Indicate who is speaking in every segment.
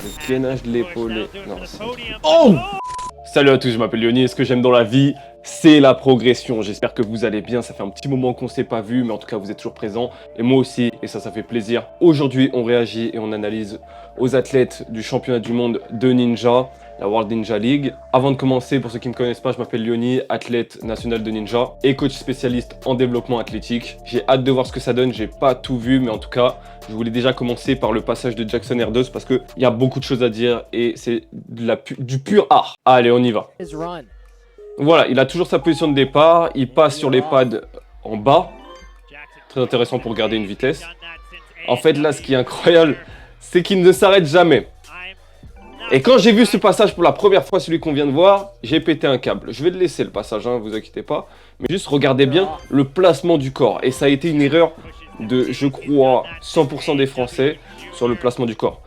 Speaker 1: Le gainage de l'épaulé. Non, oh! Salut à tous, je m'appelle Léonie et ce que j'aime dans la vie, c'est la progression. J'espère que vous allez bien, ça fait un petit moment qu'on s'est pas vu, mais en tout cas vous êtes toujours présents. Et moi aussi, et ça fait plaisir. Aujourd'hui, on réagit et on analyse aux athlètes du championnat du monde de Ninja, la World Ninja League. Avant de commencer, pour ceux qui ne me connaissent pas, je m'appelle Léonie, athlète national de Ninja et coach spécialiste en développement athlétique. J'ai hâte de voir ce que ça donne, j'ai pas tout vu, mais en tout cas, je voulais déjà commencer par le passage de Jackson R2 parce qu'il y a beaucoup de choses à dire et c'est du pur art. Allez, on y va. Voilà, il a toujours sa position de départ, il passe sur les pads en bas. Très intéressant pour garder une vitesse. En fait, là, ce qui est incroyable, c'est qu'il ne s'arrête jamais. Et quand j'ai vu ce passage pour la première fois, celui qu'on vient de voir, j'ai pété un câble. Je vais le laisser le passage, hein, vous inquiétez pas. Mais juste regardez bien le placement du corps. Et ça a été une erreur de, je crois, 100% des Français sur le placement du corps.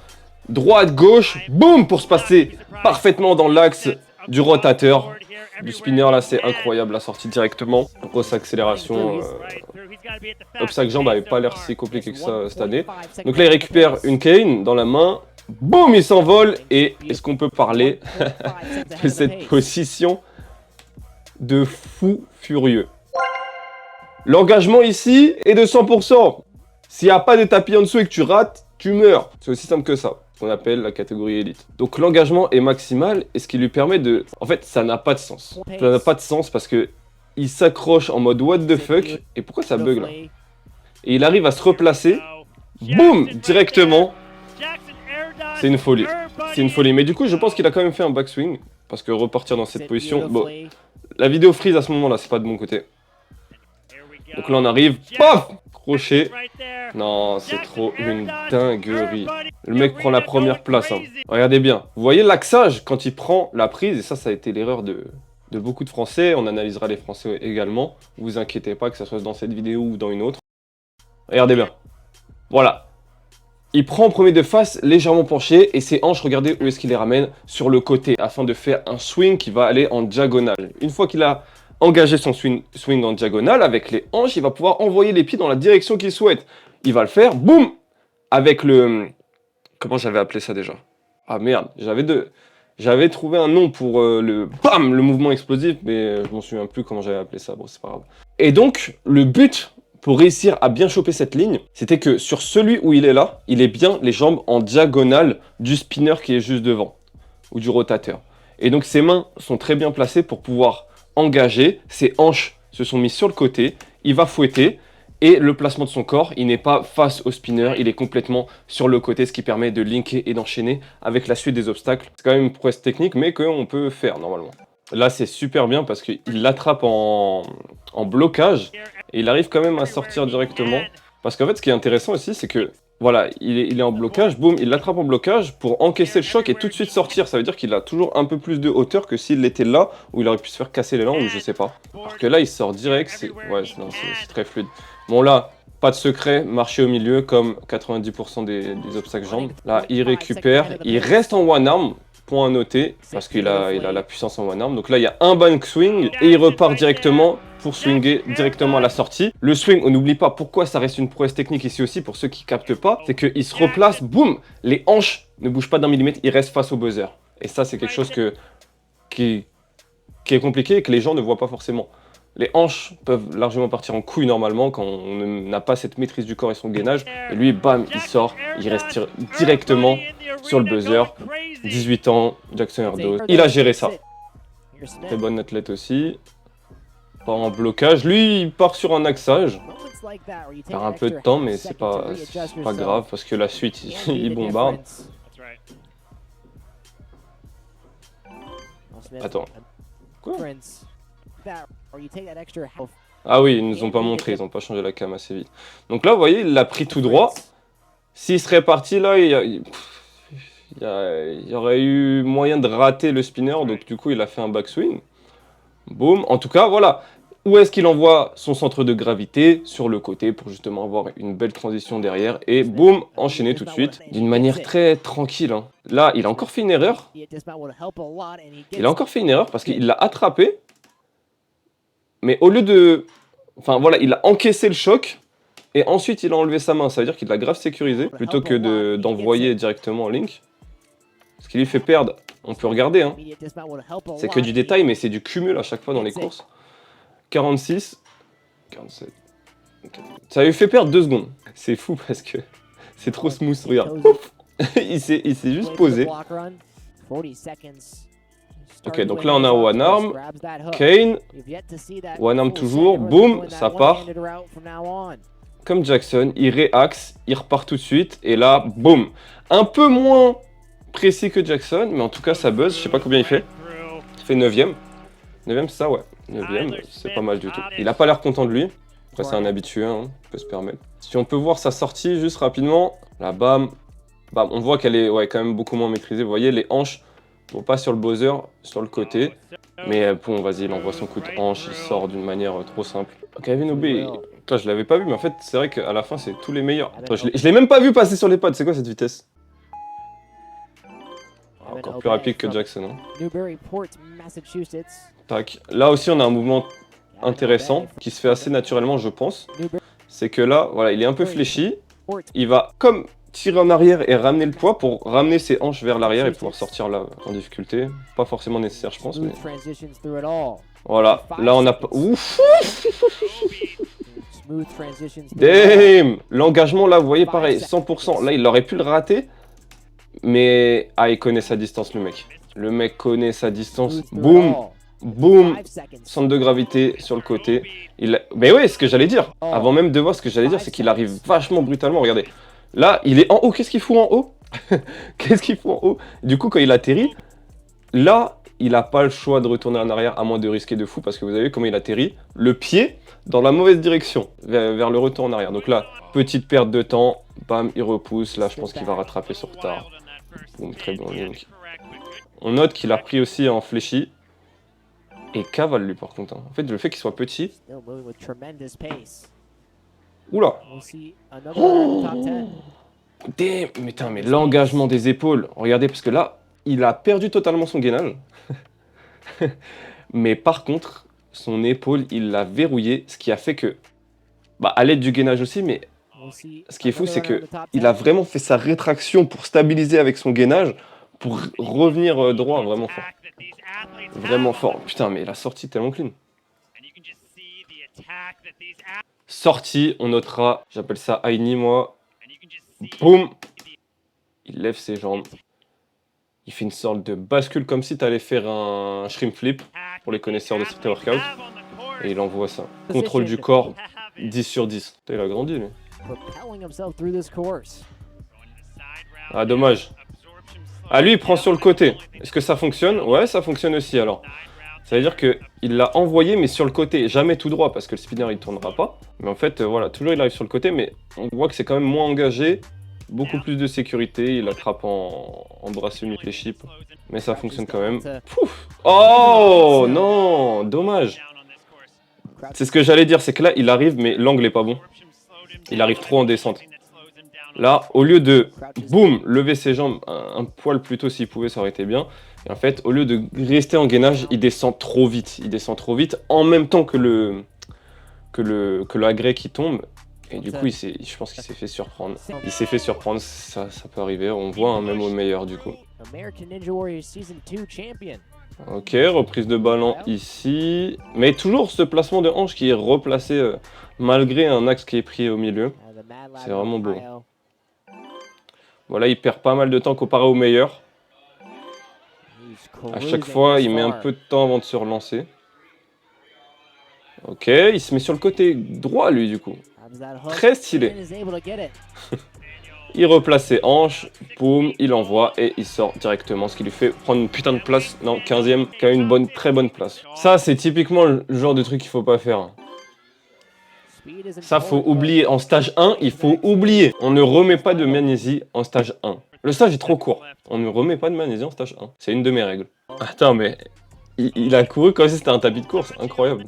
Speaker 1: Droite, gauche, boum, pour se passer parfaitement dans l'axe du rotateur. Du spinner, là, c'est incroyable, la sortie directement. Grosse accélération. Obstacle jambe n'avait pas l'air si compliqué que ça cette année. Donc là, il récupère une cane dans la main. Boum, il s'envole. Et est-ce qu'on peut parler de cette position de fou furieux? L'engagement ici est de 100%. S'il n'y a pas de tapis en dessous et que tu rates, tu meurs. C'est aussi simple que ça. Ce qu'on appelle la catégorie élite. Donc l'engagement est maximal et ce qui lui permet de... En fait, ça n'a pas de sens. Ça n'a pas de sens parce que il s'accroche en mode what the fuck. Et pourquoi ça bug là? Et il arrive à se replacer. Boum, directement. C'est une folie. C'est une folie. Mais du coup, je pense qu'il a quand même fait un backswing. Parce que repartir dans cette position... Bon, la vidéo freeze à ce moment-là, c'est pas de mon côté. Donc là, on arrive. Paf! Crochet. Non, c'est trop une dinguerie. Le mec prend la première place. Hein. Regardez bien. Vous voyez l'axage quand il prend la prise. Et ça a été l'erreur de beaucoup de Français. On analysera les Français également. Vous inquiétez pas que ça soit dans cette vidéo ou dans une autre. Regardez bien. Voilà. Il prend en premier de face, légèrement penché. Et ses hanches, regardez où est-ce qu'il les ramène sur le côté. Afin de faire un swing qui va aller en diagonale. Une fois qu'il a engager son swing en diagonale avec les hanches, il va pouvoir envoyer les pieds dans la direction qu'il souhaite. Il va le faire, boum, avec le... Comment j'avais appelé ça déjà? Ah merde, j'avais trouvé un nom pour le mouvement explosif, mais je m'en souviens plus comment j'avais appelé ça, bon c'est pas grave. Et donc, le but pour réussir à bien choper cette ligne, c'était que sur celui où il est là, il ait bien les jambes en diagonale du spinner qui est juste devant, ou du rotateur. Et donc ses mains sont très bien placées pour pouvoir engagé, ses hanches se sont mises sur le côté, il va fouetter et le placement de son corps, il n'est pas face au spinner, il est complètement sur le côté, ce qui permet de linker et d'enchaîner avec la suite des obstacles. C'est quand même une prouesse technique, mais qu'on peut faire normalement. Là, c'est super bien parce qu'il l'attrape en blocage et il arrive quand même à sortir directement. Parce qu'en fait, ce qui est intéressant aussi, c'est que voilà, il est en blocage, boum, il l'attrape en blocage pour encaisser le choc et tout de suite sortir. Ça veut dire qu'il a toujours un peu plus de hauteur que s'il était là, où il aurait pu se faire casser l'élan, ou je sais pas. Alors que là, il sort direct, c'est très fluide. Bon là, pas de secret, marcher au milieu comme 90% des obstacles jambes. Là, il récupère, il reste en one arm. Point à noter, parce qu'il a la puissance en one arm. Donc là, il y a un bank swing et il repart directement pour swinger directement à la sortie. Le swing, on n'oublie pas pourquoi ça reste une prouesse technique ici aussi, pour ceux qui captent pas, c'est qu'il se replace, boum, les hanches ne bougent pas d'un millimètre, il reste face au buzzer. Et ça, c'est quelque chose qui est compliqué et que les gens ne voient pas forcément. Les hanches peuvent largement partir en couille normalement quand on n'a pas cette maîtrise du corps et son gainage. Et lui, bam, il sort, il reste directement sur le buzzer. 18 ans, Jackson R2. Il a géré ça. Très bon athlète aussi. Pas en blocage. Lui, il part sur un axage. Il perd un peu de temps, mais c'est pas grave parce que la suite, il bombarde. Attends. Quoi? Ah oui, ils nous ont pas montré, ils ont pas changé la cam assez vite. Donc là, vous voyez, il l'a pris tout droit. S'il serait parti là, il y aurait eu moyen de rater le spinner, donc du coup, il a fait un backswing. Boum. En tout cas, voilà. Où est-ce qu'il envoie son centre de gravité? Sur le côté pour justement avoir une belle transition derrière. Et boum, enchaîner tout de suite d'une manière très tranquille. Hein. Là, il a encore fait une erreur. Il a encore fait une erreur parce qu'il l'a attrapé. Mais au lieu de... Enfin voilà, il a encaissé le choc. Et ensuite, il a enlevé sa main. Ça veut dire qu'il l'a grave sécurisé. Plutôt que d'envoyer directement en link. Ce qui lui fait perdre, on peut regarder, hein. C'est que du détail, mais c'est du cumul à chaque fois dans les courses. 46, 47. Ça lui fait perdre 2 secondes. C'est fou parce que c'est trop smooth, regarde. il s'est juste posé. Ok, donc là on a One Arm, Kane, One Arm toujours, boum, ça part. Comme Jackson, il réaxe, il repart tout de suite, et là, boum. Un peu moins précis que Jackson, mais en tout cas ça buzz, je sais pas combien il fait. Il fait 9ème. 9ème, c'est ça, ouais. 9ème, c'est pas mal du tout. Il a pas l'air content de lui. Après, c'est un habitué, hein, on peut se permettre. Si on peut voir sa sortie juste rapidement, là, bam, bam, on voit qu'elle est ouais, quand même beaucoup moins maîtrisée. Vous voyez, les hanches, bon, pas sur le buzzer, sur le côté. Mais bon, vas-y, il envoie son coup de hanche, il sort d'une manière trop simple. Kevin Obey, toi, je l'avais pas vu, mais en fait, c'est vrai qu'à la fin, c'est tous les meilleurs. Attends, je l'ai même pas vu passer sur les pads, c'est quoi cette vitesse? Encore plus rapide que Jackson. Hein. Tac. Là aussi, on a un mouvement intéressant qui se fait assez naturellement, je pense. C'est que là, voilà, il est un peu fléchi. Il va comme tirer en arrière et ramener le poids pour ramener ses hanches vers l'arrière et pouvoir sortir là en difficulté. Pas forcément nécessaire, je pense. Mais... Voilà. Là, on a... Ouf. Damn. L'engagement, là, vous voyez, pareil, 100%. Là, il aurait pu le rater. Mais... Ah, il connaît sa distance, le mec. Le mec connaît sa distance. Boum. Boum, centre de gravité sur le côté. Mais oui, ce que j'allais dire. Avant même de voir ce que j'allais dire, c'est qu'il arrive vachement brutalement. Regardez. Là, il est en haut. Qu'est-ce qu'il fout en haut? Qu'est-ce qu'il fout en haut? Du coup, quand il atterrit, là, il n'a pas le choix de retourner en arrière, à moins de risquer de fou, parce que vous avez vu comment il atterrit. Le pied dans la mauvaise direction, vers le retour en arrière. Donc là, petite perte de temps. Bam, il repousse. Là, je pense qu'il va rattraper son retard. Boum, très bon link. On note qu'il a pris aussi en fléchi. Et cavale lui par contre. Hein. En fait, le fait qu'il soit petit. Oula. Oh mais l'engagement des épaules. Regardez, parce que là, il a perdu totalement son gainage. Mais par contre, son épaule, il l'a verrouillé. Ce qui a fait que... Bah, à l'aide du gainage aussi, mais... Ce qui est fou, c'est que il a vraiment fait sa rétraction pour stabiliser avec son gainage. Pour revenir droit, vraiment fort. Vraiment fort. Putain, mais la sortie tellement clean. Sortie, on notera. J'appelle ça Aini, moi. Boum. Il lève ses jambes. Il fait une sorte de bascule comme si tu allais faire un shrimp flip pour les connaisseurs de street workout. Et il envoie ça. Contrôle du corps, 10 sur 10. Putain, il a grandi, lui. Ah, dommage. Ah, lui, il prend sur le côté. Est-ce que ça fonctionne? Ouais, ça fonctionne aussi, alors. Ça veut dire qu'il l'a envoyé, mais sur le côté. Jamais tout droit, parce que le spinner, il ne tournera pas. Mais en fait, voilà, toujours il arrive sur le côté, mais on voit que c'est quand même moins engagé. Beaucoup plus de sécurité. Il attrape en bras semi-fléchi. Mais ça fonctionne quand même. Pouf. Oh, non, dommage. C'est ce que j'allais dire, c'est que là, il arrive, mais l'angle n'est pas bon. Il arrive trop en descente. Là, au lieu de, boum, lever ses jambes un poil plus tôt s'il pouvait, ça aurait été bien. Et en fait, au lieu de rester en gainage, il descend trop vite. Il descend trop vite en même temps que l'agrès qui tombe. Et du coup, je pense qu'il s'est fait surprendre. Il s'est fait surprendre, ça peut arriver. On voit hein, même au meilleur du coup. Ok, reprise de ballon ici. Mais toujours ce placement de hanche qui est replacé malgré un axe qui est pris au milieu. C'est vraiment beau. Voilà, il perd pas mal de temps comparé au meilleur. À chaque fois, il met un peu de temps avant de se relancer. Ok, il se met sur le côté droit, lui, du coup. Très stylé. Il replace ses hanches, boum, il envoie et il sort directement, ce qui lui fait prendre une putain de place. Non, 15ème, qui a une très bonne place. Ça, c'est typiquement le genre de truc qu'il faut pas faire. Ça, faut oublier. En stage 1, il faut oublier. On ne remet pas de magnésie en stage 1. Le stage est trop court. On ne remet pas de magnésie en stage 1. C'est une de mes règles. Attends, mais il a couru comme si c'était un tapis de course. Incroyable.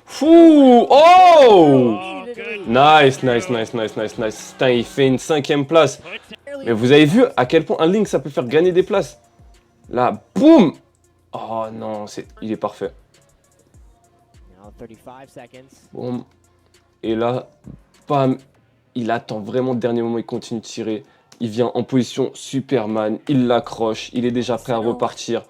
Speaker 1: Fou! Oh! Nice, nice, nice, nice, nice, nice. Putain, il fait une 5ème place. Mais vous avez vu à quel point un link, ça peut faire gagner des places. Là, boum! Oh non, il est parfait. Boum. Et là, bam. Il attend vraiment le dernier moment, il continue de tirer. Il vient en position Superman, il l'accroche, il est déjà prêt à repartir.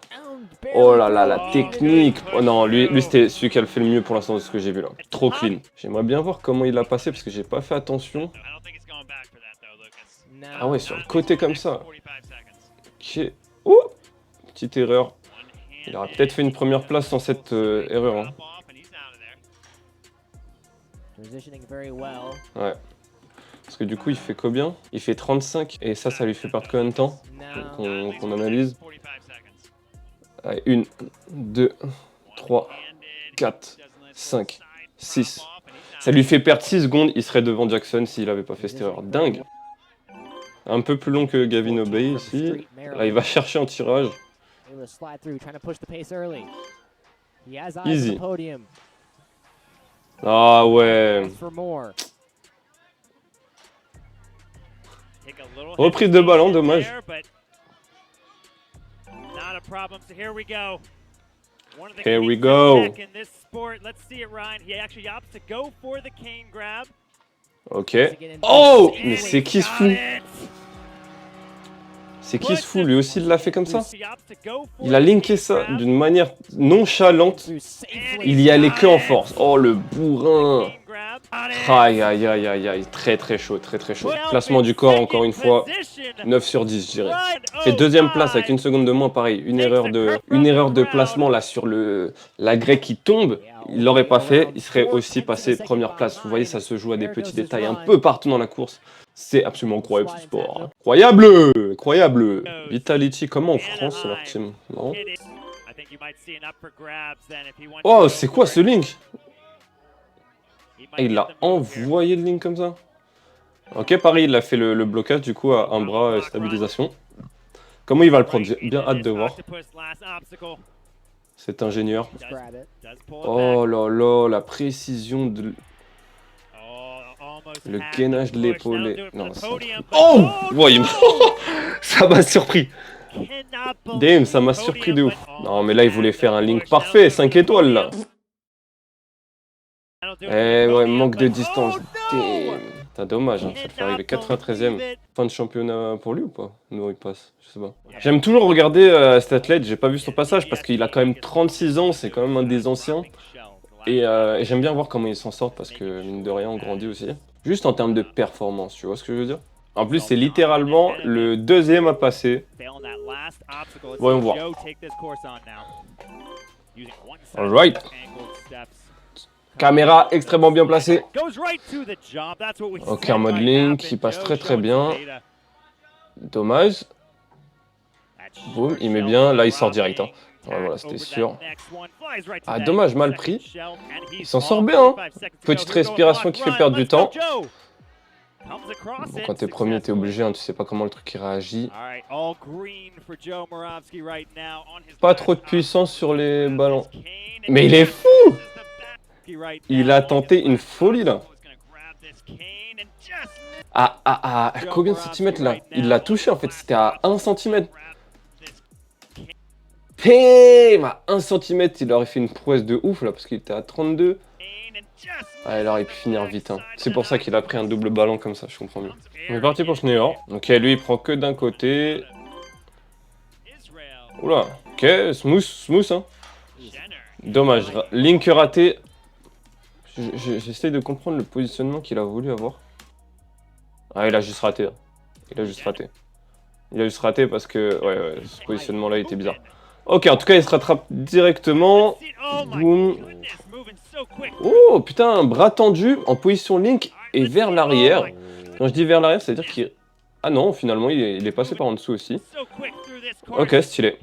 Speaker 1: Oh là là, la technique. Oh non, lui c'était celui qui a fait le mieux pour l'instant de ce que j'ai vu là. Trop clean. J'aimerais bien voir comment il l'a passé parce que j'ai pas fait attention. Ah ouais, sur le côté comme ça. Ok. Oh, petite erreur. Il aurait peut-être fait une première place sans cette erreur. Hein. Ouais. Parce que du coup, il fait combien? Il fait 35. Et ça lui fait perdre combien de temps? Qu'on analyse. Allez, 1, 2, 3, 4, 5, 6. Ça lui fait perdre 6 secondes. Il serait devant Jackson s'il avait pas fait cette erreur. Dingue. Un peu plus long que Gavin Obey ici. Là, il va chercher en tirage. Easy. Ah ouais. Reprise de ballon, dommage. Here we go. Ok. Oh, mais c'est qui se fout? C'est qui se fout? Lui aussi, il l'a fait comme ça. Il a linké ça d'une manière nonchalante. Il y allait que en force. Oh, le bourrin. Aïe, aïe, aïe, aïe, aïe. Très, très chaud, très, très chaud. Placement du corps, encore une fois. 9 sur 10, je dirais. Et deuxième place avec une seconde de moins, pareil. Une erreur de placement là sur la grecque qui tombe. Il l'aurait pas fait. Il serait aussi passé première place. Vous voyez, ça se joue à des petits détails un peu partout dans la course. C'est absolument incroyable ce sport. Incroyable! Incroyable! Vitality, comment en France leur team? Non. Oh, c'est quoi ce link? Ah, il a envoyé le link comme ça. Ok, pareil, il a fait le blocage du coup à un bras stabilisation. Comment il va le prendre? J'ai bien hâte de voir. Cet ingénieur. Oh là là, la précision de... Le gainage de l'épaulé. Non, c'est... Oh! Ouais, ça m'a surpris. Damn, ça m'a surpris de ouf. Non, mais là, il voulait faire un link parfait, 5 étoiles, là. Eh ouais, manque de distance. Damn. C'est dommage, hein, ça te fait arriver 93ème. Fin de championnat pour lui ou pas? Non, il passe, je sais pas. J'aime toujours regarder cet athlète, j'ai pas vu son passage parce qu'il a quand même 36 ans, c'est quand même un des anciens. Et j'aime bien voir comment il s'en sort parce que, mine de rien, on grandit aussi. Juste en termes de performance, tu vois ce que je veux dire? En plus, c'est littéralement le deuxième à passer. Voyons voir. Alright. Caméra extrêmement bien placée. Ok, en mode link, il passe très très bien. Dommage. Boum, il met bien. Là, il sort direct. Hein. Ouais, voilà, c'était sûr. Ah, dommage, mal pris. Il s'en sort bien. Hein. Petite respiration qui fait perdre du temps. Bon, quand t'es premier, t'es obligé, hein, tu sais pas comment le truc il réagit. Pas trop de puissance sur les ballons. Mais il est fou! Il a tenté une folie là. À combien de centimètres là? Il l'a touché en fait, c'était à 1 cm. Pém! À 1 cm, il aurait fait une prouesse de ouf là parce qu'il était à 32. Ah, il aurait pu finir vite. Hein. C'est pour ça qu'il a pris un double ballon comme ça, je comprends mieux. On est parti pour Schneer. Ok, lui il prend que d'un côté. Oula, ok, smooth hein. Dommage, link raté. J'essaie de comprendre le positionnement qu'il a voulu avoir. Ah, il a juste raté. Hein. Il a juste raté parce que ouais, ce positionnement-là il était bizarre. Ok, en tout cas, il se rattrape directement. Boum. Oh, putain, un bras tendu en position link et vers l'arrière. Quand je dis vers l'arrière, c'est-à-dire qu'il... Ah non, finalement, il est passé par en dessous aussi. Ok, stylé.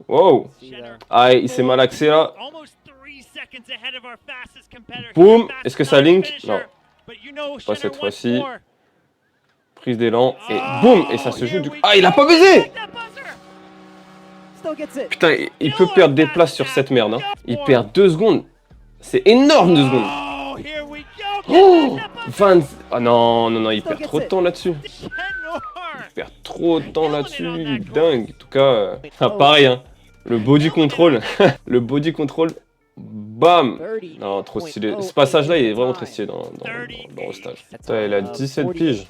Speaker 1: Wow. Ah, il s'est mal axé là. Boum. Est-ce que ça link? Non. Pas cette fois-ci. Prise d'élan. Et boum. Et ça se joue du coup. Ah, il a pas baisé! Putain, il peut perdre des places sur cette merde. Hein. Il perd 2 secondes. C'est énorme 2 secondes. Oh 20... Ah non, non, non, il perd trop de temps là-dessus. Il perd trop de temps là-dessus. Dingue. En tout cas, pareil, hein. Le body control. Le body control. Bam. Non, trop stylé. Ce passage-là, il est vraiment très stylé dans le stage. Putain, il a 17 piges.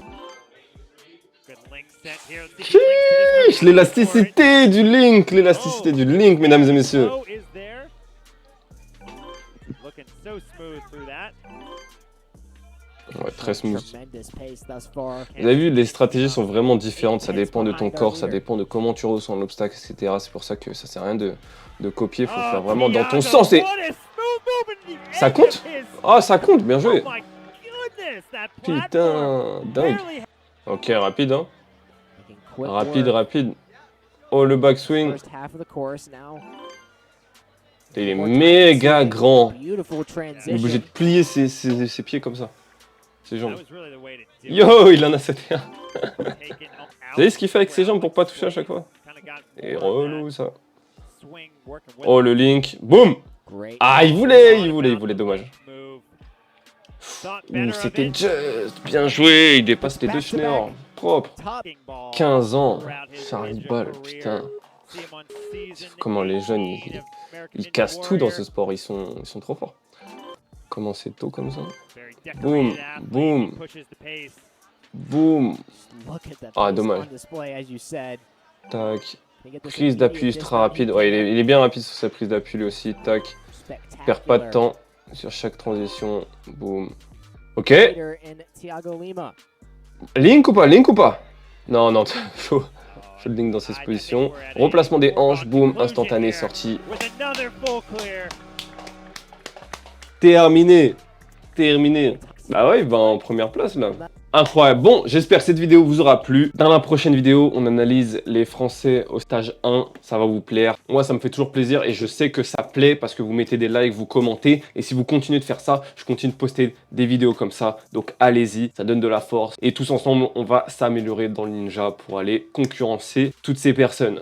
Speaker 1: Chiche, l'élasticité du Link. L'élasticité du Link, mesdames et messieurs. Ouais, très smooth. Vous avez vu, les stratégies sont vraiment différentes. Ça dépend de ton corps, ça dépend de comment tu ressens l'obstacle, etc. C'est pour ça que ça sert à rien de copier. Il faut faire vraiment dans ton sens. Et ça compte? Ah, ça compte, bien joué. Putain, dingue. Ok, rapide, hein. Rapide. Oh, le backswing. Il est méga grand. Il est obligé de plier ses pieds comme ça. Ses jambes. Yo, il en a 7-1. Vous savez ce qu'il fait avec ses jambes pour pas toucher à chaque fois? Et relou ça. Oh, le Link. Boum. Ah, il voulait, dommage. Ouh, c'était juste bien joué. Il dépasse les 2 schneers. Propre. 15 ans. Charlie Ball, putain. Comment les jeunes, ils cassent tout dans ce sport. Ils sont trop forts. Comment c'est tôt comme ça? Boum, boum. Boum. Ah, dommage. Tac. Prise d'appui ultra rapide. Ouais, il est bien rapide sur sa prise d'appui lui aussi. Tac. Perd pas de temps sur chaque transition. Boum. Ok. Link ou pas? Non, faut le Link dans cette position. Replacement des hanches. Boum. Instantané, sortie. Terminé. Bah ouais, il va en première place là. Incroyable. Bon, j'espère que cette vidéo vous aura plu. Dans la prochaine vidéo, on analyse les Français au stage 1. Ça va vous plaire. Moi, ça me fait toujours plaisir et je sais que ça plaît parce que vous mettez des likes, vous commentez. Et si vous continuez de faire ça, je continue de poster des vidéos comme ça. Donc allez-y, ça donne de la force. Et tous ensemble, on va s'améliorer dans le ninja pour aller concurrencer toutes ces personnes.